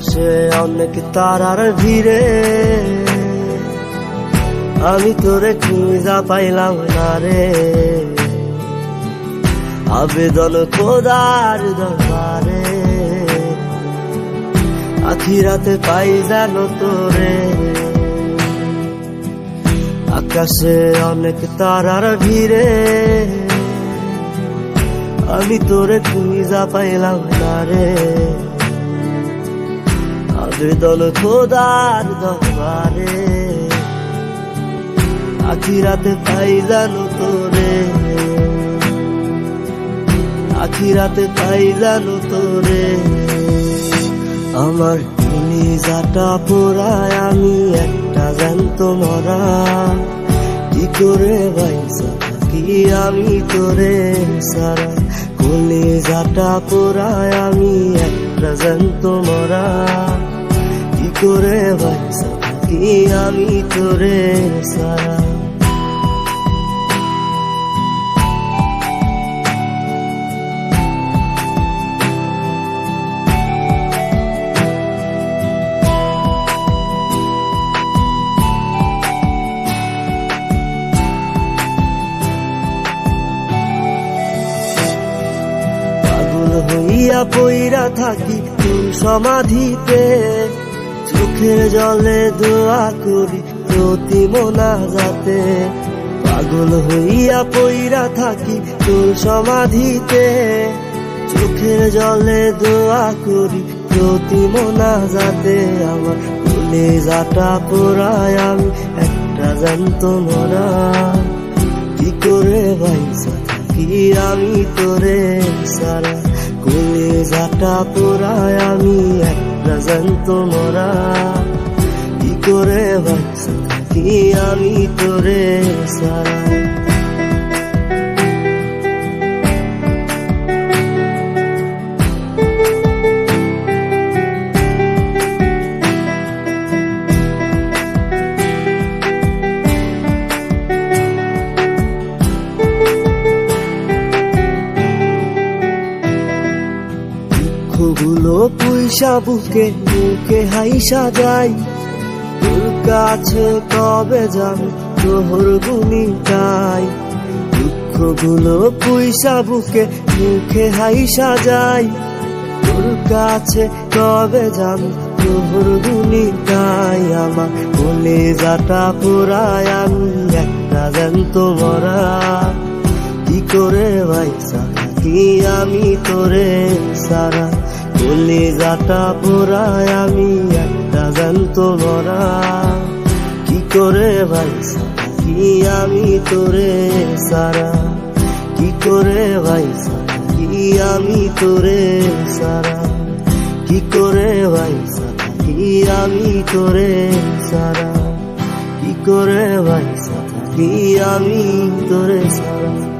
আকাশে অনেক তারার ভিড়ে আমি তোরে খুঁজা পাইলাম না রে। আবেদন খোদার দরবারে আখিরাতে পাই জানো তোরে। আকাশে অনেক তারার ভিড়ে আমি তোরে খুঁজা পাইলাম না রে। আবেদন খোদার দরবারে আখিরাতে পাই জানো তোরে। আখিরাতে পাই জানো তোরে। আমার কলিজাটা পোড়ায় আমি একটা জ্যান্ত মরা। কি করে বাইসা থাকি আমি তোরে সারা। কলিজাটা পোড়ায় আমি একটা জ্যান্ত মরা। কি করে বাইসা থাকি আমি তোরে সারা। হইয়া পইরা থাকি তোর সমাধিতে, চোখের জলে দোয়া করি প্রতি মোনাজাতে। পাগল হইয়া পইরা থাকি তোর সমাধিতে, চোখের জলে দোয়া করি প্রতি মোনাজাতে। আমার কলিজাটা পোড়ায় আমি একটা জ্যান্ত মরা। কি করে বাইসা থাকি আমি তোরে সারা। কলিজাটা পোড়ায় আমি একটা জ্যান্ত মরা। কি করে বাইসা থাকি আমি তোরে সারা। গুলো পুইসা বুকে মুখে হাইসা যাই, তোর কাছে কবে যাবে তোর গুনি গাই। দুঃখগুলো পুইসা বুকে মুখে হাইসা যাই, তোর কাছে কবে যাবে তোর গুনি গাই। আমার কলিজাটা পোড়ায় আমি একটা জ্যান্ত মরা। কি করে বাইসা থাকি আমি তোরে সারা। কলিজাটা পোড়ায় আমি একটা জ্যান্ত মরা। কি করে বাইসা থাকি আমি তোরে সারা। কি করে বাইসা থাকি আমি তোরে সারা। কি করে বাইসা থাকি আমি তোরে সারা। কি করে বাইসা থাকি আমি তোরে সারা।